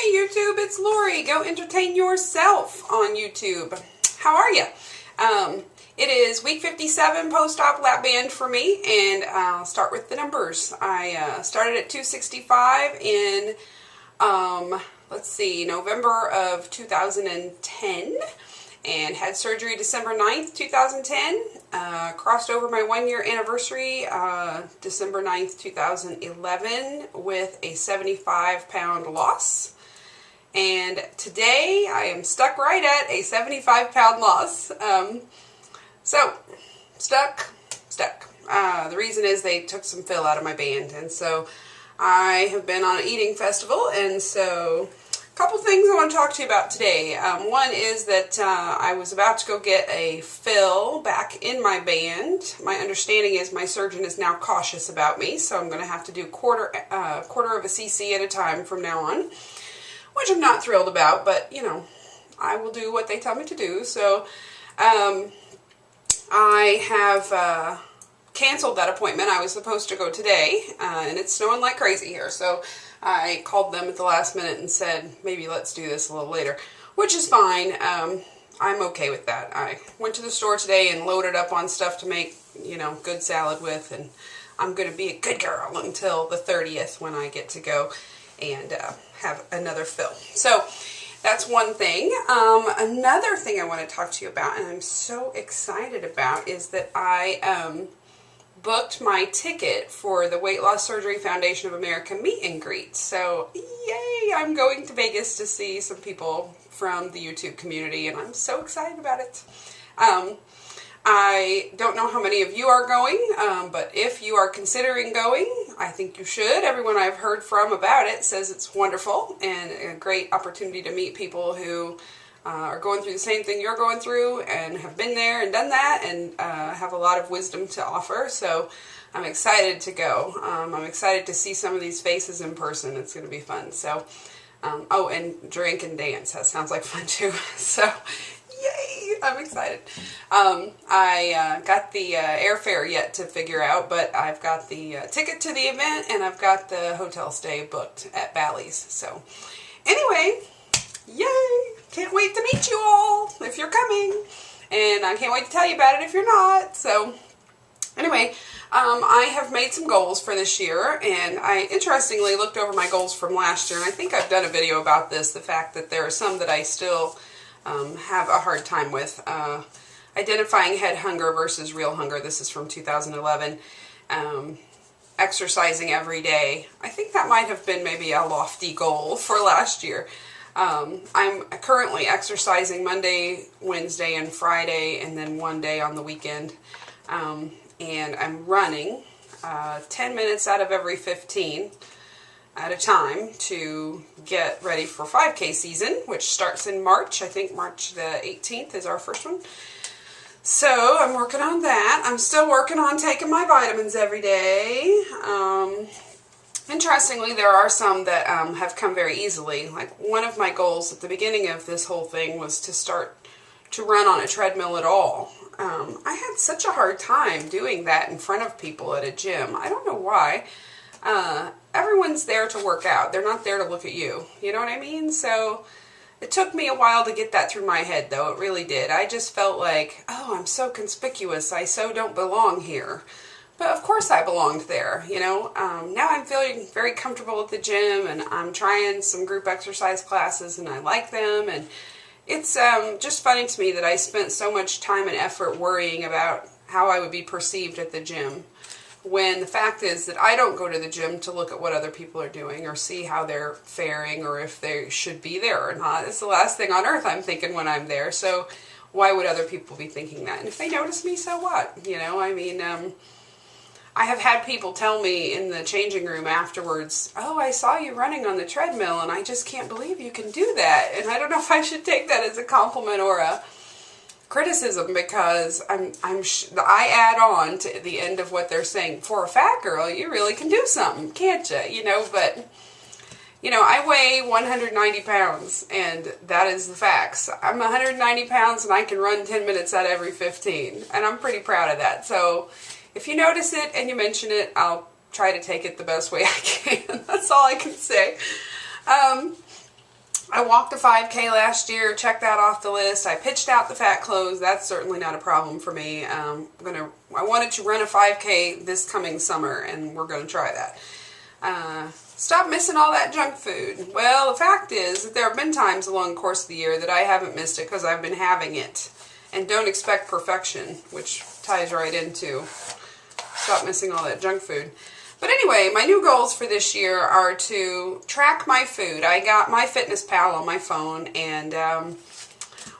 Hey YouTube, it's Lori. Go entertain yourself on YouTube. How are you? It is week 57 post-op lap band for me, and I'll start with the numbers. I started at 265 in, November of 2010, and had surgery December 9th, 2010. Crossed over my 1-year anniversary, December 9th, 2011, with a 75-pound loss. And today I am stuck right at a 75-pound loss. Stuck. The reason is they took some fill out of my band, and so I have been on an eating festival, and so a couple things I want to talk to you about today. One is that I was about to go get a fill back in my band. My understanding is my surgeon is now cautious about me, so I'm going to have to do quarter of a cc at a time from now on, which I'm not thrilled about, but you know, I will do what they tell me to do. So I have canceled that appointment. I was supposed to go today, and it's snowing like crazy here, so I called them at the last minute and said, maybe let's do this a little later, which is fine. I'm okay with that. I went to the store today and loaded up on stuff to make, good salad with, and I'm going to be a good girl until the 30th when I get to go and have another fill. So that's one thing. Another thing I want to talk to you about, and I'm so excited about, is that I booked my ticket for the Weight Loss Surgery Foundation of America meet and greet. So yay, I'm going to Vegas to see some people from the YouTube community, and I'm so excited about it. I don't know how many of you are going, but if you are considering going, I think you should. Everyone I've heard from about it says it's wonderful and a great opportunity to meet people who are going through the same thing you're going through and have been there and done that and have a lot of wisdom to offer. So I'm excited to go. I'm excited to see some of these faces in person. It's going to be fun. So, and drink and dance. That sounds like fun too. So, yay! I'm excited. I got the airfare yet to figure out, but I've got the ticket to the event, and I've got the hotel stay booked at Bally's. So, anyway, yay! Can't wait to meet you all if you're coming, and I can't wait to tell you about it if you're not. So, anyway, I have made some goals for this year, and I interestingly looked over my goals from last year, and I think I've done a video about this, the fact that there are some that I still have a hard time with. Identifying head hunger versus real hunger. This is from 2011. Exercising every day. I think that might have been maybe a lofty goal for last year. I'm currently exercising Monday, Wednesday, and Friday, and then one day on the weekend. And I'm running 10 minutes out of every 15 at a time to get ready for 5K season, which starts in March. I think March the 18th is our first one. So I'm working on that. I'm still working on taking my vitamins every day. Interestingly, there are some that have come very easily. Like, one of my goals at the beginning of this whole thing was to start to run on a treadmill at all. I had such a hard time doing that in front of people at a gym. I don't know why. Everyone's there to work out. They're not there to look at you. You know what I mean? So it took me a while to get that through my head, though. It really did. I just felt like, oh, I'm so conspicuous. I so don't belong here. But of course I belonged there, Now I'm feeling very comfortable at the gym, and I'm trying some group exercise classes, and I like them. And it's just funny to me that I spent so much time and effort worrying about how I would be perceived at the gym, when the fact is that I don't go to the gym to look at what other people are doing or see how they're faring or if they should be there or not. It's the last thing on earth I'm thinking when I'm there, so why would other people be thinking that? And if they notice me, so what? I have had people tell me in the changing room afterwards, oh, I saw you running on the treadmill, and I just can't believe you can do that. And I don't know if I should take that as a compliment or a criticism, because I add on to the end of what they're saying. For a fat girl, you really can do something, can't you? But I weigh 190 pounds, and that is the facts. I'm 190 pounds, and I can run 10 minutes out of every 15, and I'm pretty proud of that. So if you notice it and you mention it, I'll try to take it the best way I can. That's all I can say. I walked a 5K last year, checked that off the list. I pitched out the fat clothes. That's certainly not a problem for me. I wanted to run a 5K this coming summer, and we're going to try that. Stop missing all that junk food. Well, the fact is that there have been times along the course of the year that I haven't missed it because I've been having it. And don't expect perfection, which ties right into stop missing all that junk food. But anyway, my new goals for this year are to track my food. I got my Fitness Pal on my phone, and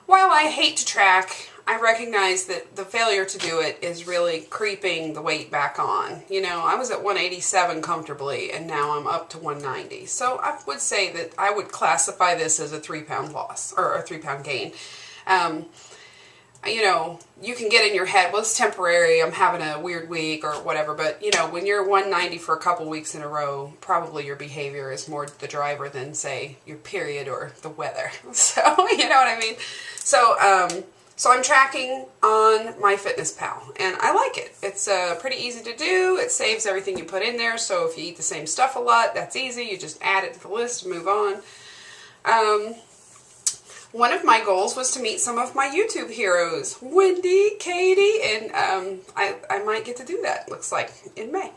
while I hate to track, I recognize that the failure to do it is really creeping the weight back on. You know, I was at 187 comfortably, and now I'm up to 190. So I would say that I would classify this as a 3-pound loss, or a 3-pound gain. You know, you can get in your head, well, it's temporary, I'm having a weird week or whatever, but, you know, when you're 190 for a couple weeks in a row, probably your behavior is more the driver than, say, your period or the weather. So, you know what I mean? So I'm tracking on my Fitness Pal, and I like it. It's pretty easy to do. It saves everything you put in there, so if you eat the same stuff a lot, that's easy. You just add it to the list and move on. One of my goals was to meet some of my YouTube heroes, Wendy, Katie, and I might get to do that, looks like, in May.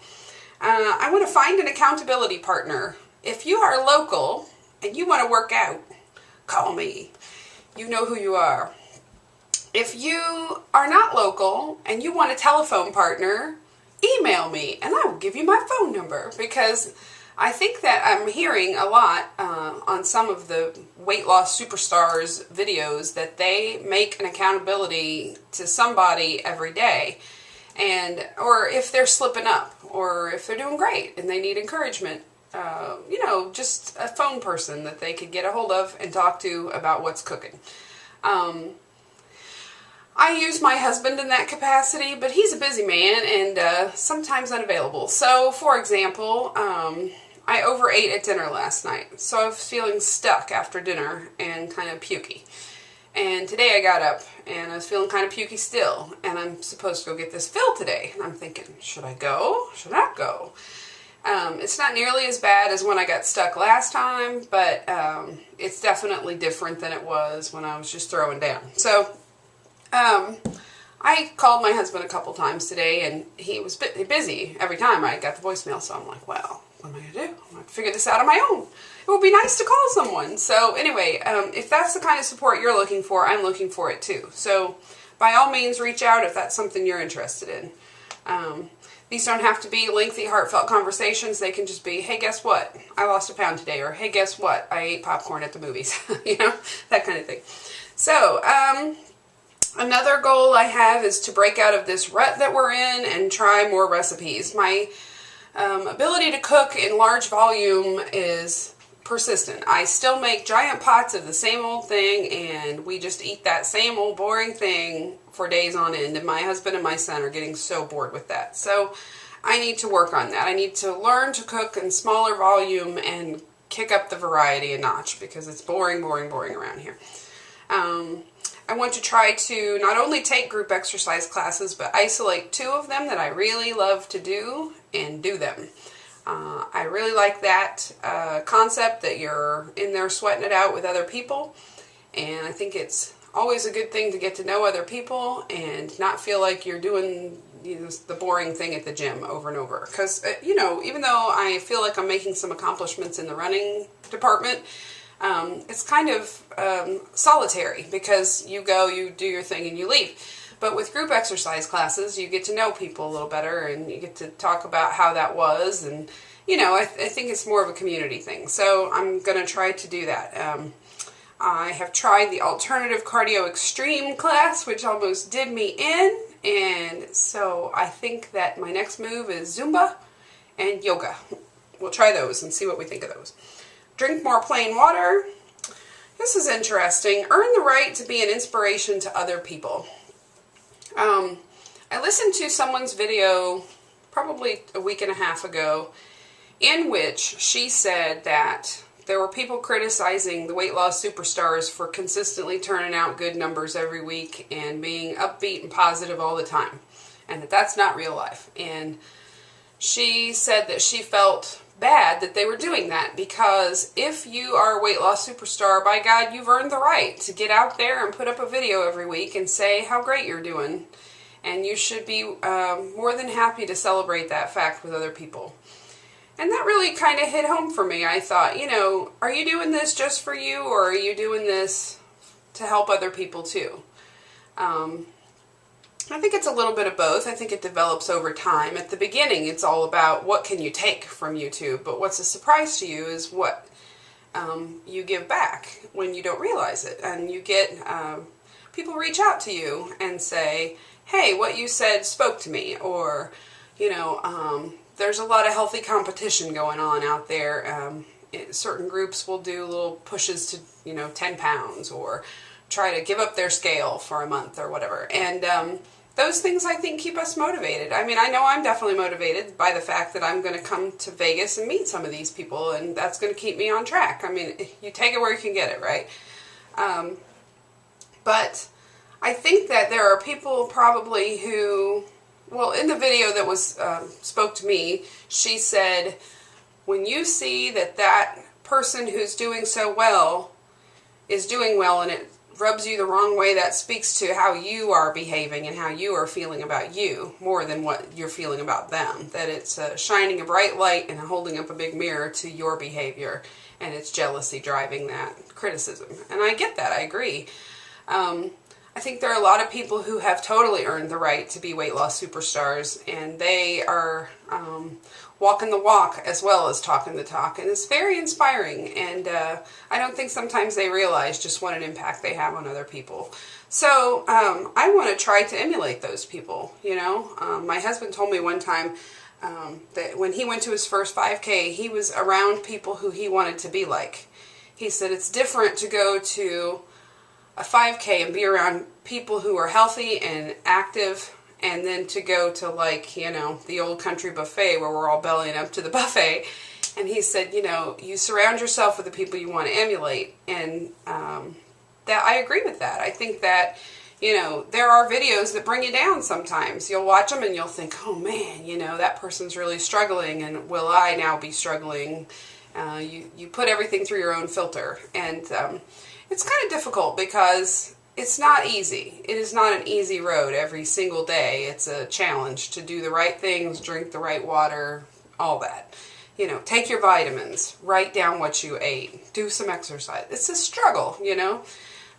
I want to find an accountability partner. If you are local and you want to work out, call me. You know who you are. If you are not local and you want a telephone partner, email me and I will give you my phone number, because I think that I'm hearing a lot on some of the weight loss superstars videos that they make an accountability to somebody every day, and or if they're slipping up, or if they're doing great and they need encouragement, you know, just a phone person that they could get a hold of and talk to about what's cooking. I use my husband in that capacity, but he's a busy man and sometimes unavailable. So, for example, I overate at dinner last night, so I was feeling stuck after dinner and kind of pukey. And today I got up and I was feeling kind of pukey still, and I'm supposed to go get this filled today. And I'm thinking, should I go? Should I not go? It's not nearly as bad as when I got stuck last time, but it's definitely different than it was when I was just throwing down. So I called my husband a couple times today, and he was busy every time I got the voicemail, so I'm like, well, what am I going to do? I'm going to have to figure this out on my own. It would be nice to call someone. So anyway, if that's the kind of support you're looking for, I'm looking for it too. So by all means, reach out if that's something you're interested in. These don't have to be lengthy, heartfelt conversations. They can just be, hey, guess what? I lost a pound today. Or, hey, guess what? I ate popcorn at the movies. You know, that kind of thing. So, another goal I have is to break out of this rut that we're in and try more recipes. My ability to cook in large volume is persistent. I still make giant pots of the same old thing, and we just eat that same old boring thing for days on end, and my husband and my son are getting so bored with that. So I need to work on that. I need to learn to cook in smaller volume and kick up the variety a notch, because it's boring around here. I want to try to not only take group exercise classes, but isolate 2 of them that I really love to do and do them. I really like that concept that you're in there sweating it out with other people, and I think it's always a good thing to get to know other people and not feel like you're doing the boring thing at the gym over and over. Because, you know, even though I feel like I'm making some accomplishments in the running department, it's kind of solitary, because you go, you do your thing, and you leave. But with group exercise classes, you get to know people a little better, and you get to talk about how that was, and, you know, I think it's more of a community thing. So I'm going to try to do that. I have tried the Alternative Cardio Extreme class, which almost did me in, and so I think that my next move is Zumba and yoga. We'll try those and see what we think of those. Drink more plain water. This is interesting. Earn the right to be an inspiration to other people. I listened to someone's video probably a week and a half ago, in which she said that there were people criticizing the weight loss superstars for consistently turning out good numbers every week and being upbeat and positive all the time, and that that's not real life. And she said that she felt bad that they were doing that, because if you are a weight loss superstar, by God, you've earned the right to get out there and put up a video every week and say how great you're doing. And you should be more than happy to celebrate that fact with other people. And that really kind of hit home for me. I thought, you know, are you doing this just for you, or are you doing this to help other people too? I think it's a little bit of both. I think it develops over time. At the beginning, it's all about what can you take from YouTube, but what's a surprise to you is what you give back when you don't realize it. And you get people reach out to you and say, hey, what you said spoke to me, or, you know, there's a lot of healthy competition going on out there. Certain groups will do little pushes to, you know, 10 pounds, or try to give up their scale for a month or whatever. And those things, I think, keep us motivated. I mean, I know I'm definitely motivated by the fact that I'm going to come to Vegas and meet some of these people, and that's going to keep me on track. I mean, you take it where you can get it, right? But I think that there are people probably who, well, in the video that was spoke to me, she said, when you see that that person who's doing so well is doing well and it rubs you the wrong way, that speaks to how you are behaving and how you are feeling about you more than what you're feeling about them. That it's shining a bright light and holding up a big mirror to your behavior, and it's jealousy driving that criticism. And I get that. I agree. I think there are a lot of people who have totally earned the right to be weight loss superstars, and they are walking the walk as well as talking the talk, and it's very inspiring. And I don't think sometimes they realize just what an impact they have on other people. So I want to try to emulate those people. You know, my husband told me one time that when he went to his first 5K, he was around people who he wanted to be like. He said it's different to go to a 5K and be around people who are healthy and active, and then to go to, like, you know, the old country buffet where we're all bellying up to the buffet. And he said, you know, you surround yourself with the people you want to emulate. And that I agree with that. I think that, you know, there are videos that bring you down sometimes. You'll watch them and you'll think, oh man, you know, that person's really struggling, and will I now be struggling? You put everything through your own filter. And it's kind of difficult because it's not easy. It is not an easy road every single day. It's a challenge to do the right things, drink the right water, all that. You know, take your vitamins, write down what you ate, do some exercise. It's a struggle, you know.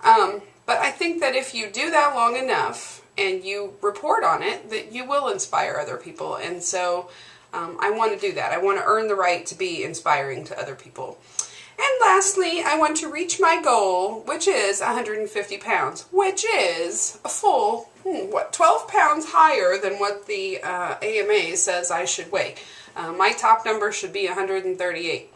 But I think that if you do that long enough and you report on it, that you will inspire other people. And so I want to do that. I want to earn the right to be inspiring to other people. And lastly, I want to reach my goal, which is 150 pounds, which is a full, 12 pounds higher than what the AMA says I should weigh. My top number should be 138.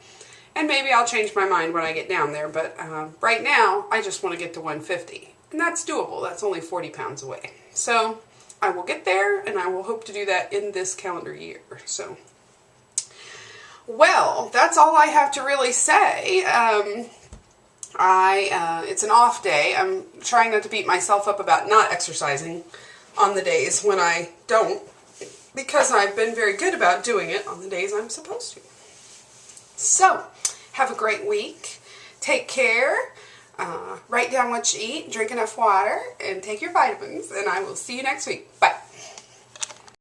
And maybe I'll change my mind when I get down there, but right now, I just want to get to 150. And that's doable. That's only 40 pounds away. So I will get there, and I will hope to do that in this calendar year. So, well, that's all I have to really say. It's an off day. I'm trying not to beat myself up about not exercising on the days when I don't, because I've been very good about doing it on the days I'm supposed to. So, have a great week. Take care. Write down what you eat, drink enough water, and take your vitamins. And I will see you next week. Bye.